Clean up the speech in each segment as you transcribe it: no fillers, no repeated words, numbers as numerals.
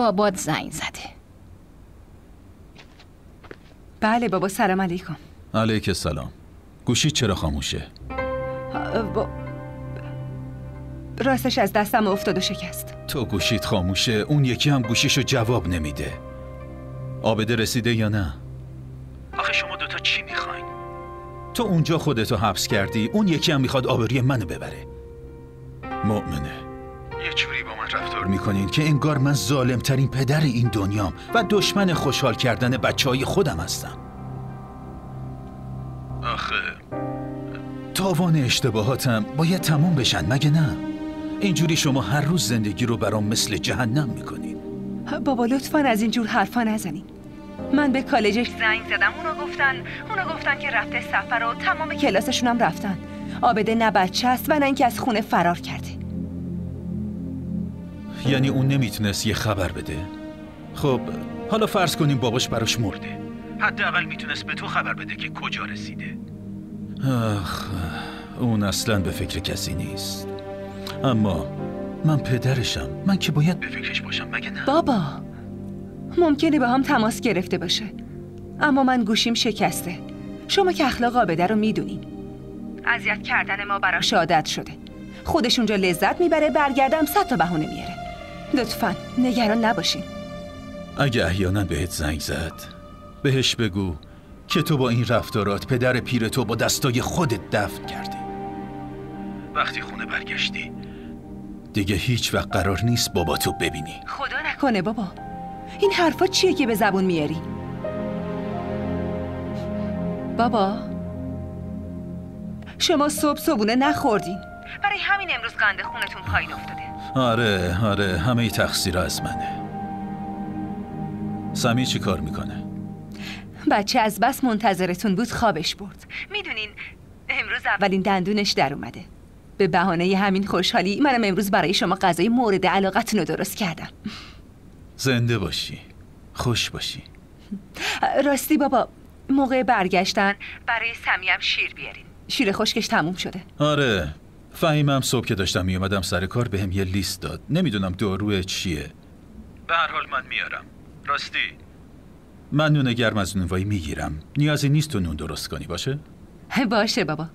بابات زنگ زده. بله بابا، سلام علیکم. علیک السلام. گوشی چرا خاموشه؟ راستش از دستم افتاد و شکست. تو گوشیت خاموشه، اون یکی هم گوشیشو جواب نمیده. عابده رسیده یا نه؟ آخه شما دوتا چی میخواین؟ تو اونجا خودتو حبس کردی، اون یکی هم میخواد آبروی منو ببره. مؤمنه یه جوری با من رفتار میکنین که انگار من ظالمترین پدر این دنیام و دشمن خوشحال کردن بچهای خودم هستم. آخه تاوان اشتباهاتم باید تموم بشن، مگه نه؟ اینجوری شما هر روز زندگی رو برام مثل جهنم میکنین. بابا لطفاً از اینجور حرفا نزنین. من به کالجش زنگ زدم، اونا گفتن که رفته سفر و تمام کلاسشون هم رفتن. عابده نه بچه است و نه اینکه از خونه فرار کرده. یعنی اون نمیتونست یه خبر بده؟ خب حالا فرض کنیم باباش براش مرده، حداقل میتونست به تو خبر بده که کجا رسیده. آخ، اون اصلاً به فکر کسی نیست. اما من پدرشم، من که باید به فکرش باشم، مگه نه؟ بابا ممکنه با هم تماس گرفته باشه، اما من گوشیم شکسته. شما که اخلاق عابده رو میدونین. اذیت کردن ما براش عادت شده. خودش اونجا لذت میبره، برگردم 100 تا بهونه میاره. لطفاً نگران نباشین. اگه احیانا بهت زنگ زد، بهش بگو که تو با این رفتارات پدر پیر تو با دستای خودت دفن کردی. وقتی خونه برگشتی دیگه هیچ وقت قرار نیست باباتو ببینی. خدا نکنه بابا. این حرفا چیه که به زبون میاری؟ بابا شما صبحونه نخوردین، برای همین امروز قند خونتون پایین افتاده. آره همه تقصیر از منه. سمی چی کار میکنه؟ بچه از بس منتظرتون بود خوابش برد. میدونین امروز اولین دندونش در اومده. به بهانه همین خوشحالی منم امروز برای شما غذای مورد علاقتون رو درست کردم. زنده باشی، خوش باشی. راستی بابا، موقع برگشتن برای سمیم شیر بیارین. شیر خشکش تموم شده. آره، فهیمم صبح که داشتم میومدم سر کار بهم یه لیست داد. نمیدونم داروه چیه. به هر حال من میارم. راستی من نون گرم از نونوایی میگیرم. نیازی نیست تو نون درست کنی، باشه؟ باشه بابا،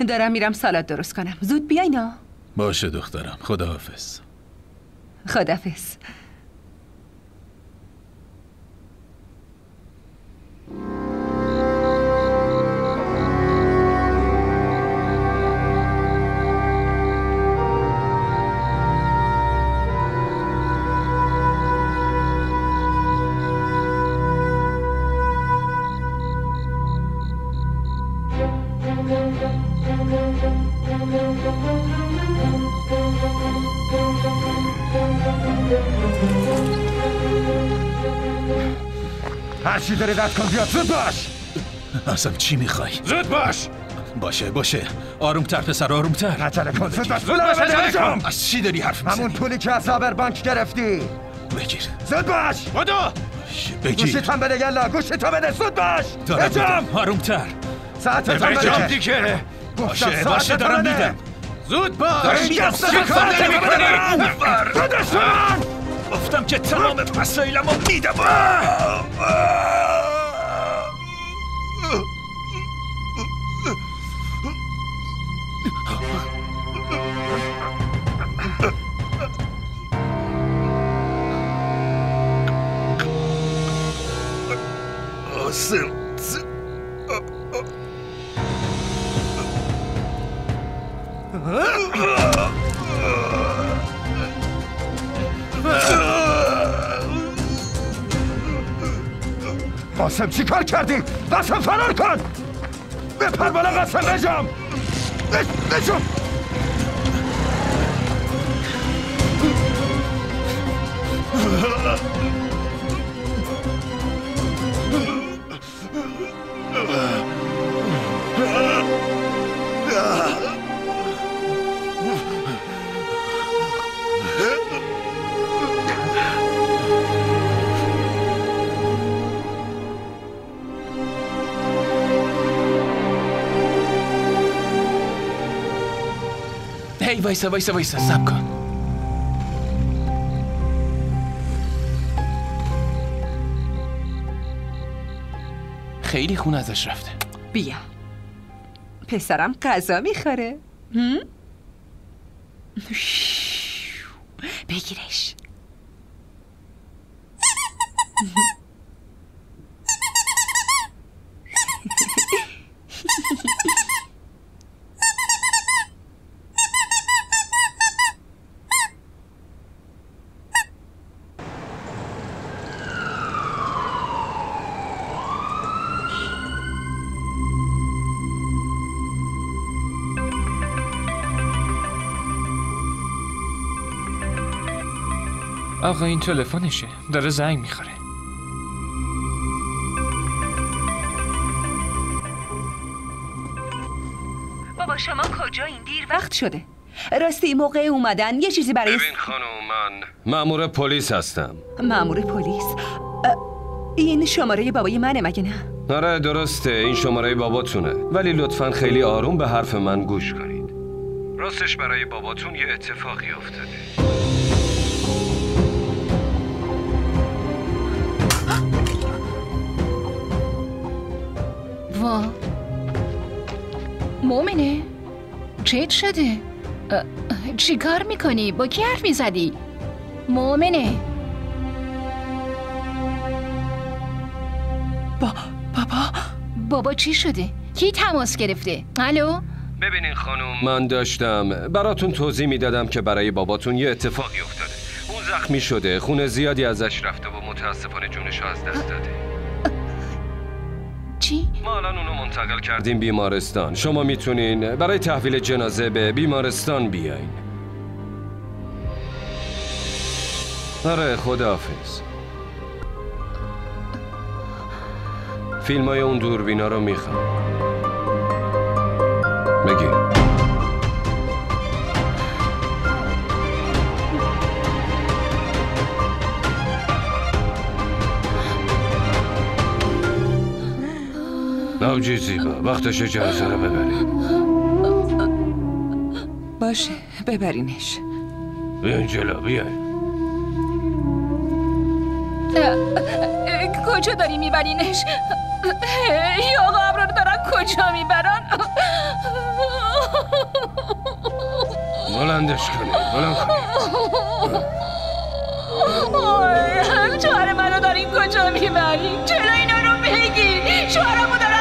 دارم میرم سالاد درست کنم. زود بیاینا. باشه دخترم، خداحافظ. خداحافظ. هرچی داری رد کن بیاد. زود باش. اصلا چی میخوای؟ زود باش. باشه آرومتر پسر، آرومتر. عجله کن. زود باش. از چی داری حرف میزنی؟ همون پولی که از سابر بانک گرفتی بگیر. زود باش. بدو. بگیر. گوشت هم بده یلا. گوشت هم بده. زود باش. دارم آرومتر. ساعتت هم بده دیگه. باشه دارم میدم. زود باش. دارم میدم. بدشون. گفتم که تمام وسایلمو میدم. قاسم چی کار کردی؟ قاسم فرار کن! بپر بالا قاسم. نجام نجام. هی وایسا سب کن. خیلی خون ازش رفته. بیا پسرم غذا میخوره. بگیرش. آقا این تلفنشه، داره زنگ میخوره. بابا شما کجایین؟ دیر وقت شده. راستی موقع اومدن یه چیزی برای ببین خانم، من مأمور پلیس هستم. مأمور پلیس؟ این شماره بابای منه مگه نه؟ آره درسته، این شماره باباتونه، ولی لطفاً خیلی آروم به حرف من گوش کنید. راستش برای باباتون یه اتفاقی افتاده. وا مومنه چت شده؟ چی کار میکنی؟ با کی حرف میزدی؟ مومنه بابا چی شده؟ کی تماس گرفته؟ الو؟ ببینین خانم، من داشتم براتون توضیح میدادم که برای باباتون یه اتفاقی افتاده. اون زخمی شده، خون زیادی ازش رفته و متاسفانه جونش از دست داده. چی؟ ما الان اونو منتقل کردیم بیمارستان. شما میتونین برای تحویل جنازه به بیمارستان بیاین. آره خداحافظ. فیلمای اون دوربینا رو میخوام. بگیر. نوجی زیبا، وقتش جلسه رو ببریم. باشه ببرینش. بیاین جلو، بیاین. کجا داری میبرینش؟ یا آقا ابرار دارن کجا میبرن؟ بلندش کنید، بلند کنید. شوهر منو دارین کجا میبرین؟ چرا اینا رو بگی؟ شوهرمو دارن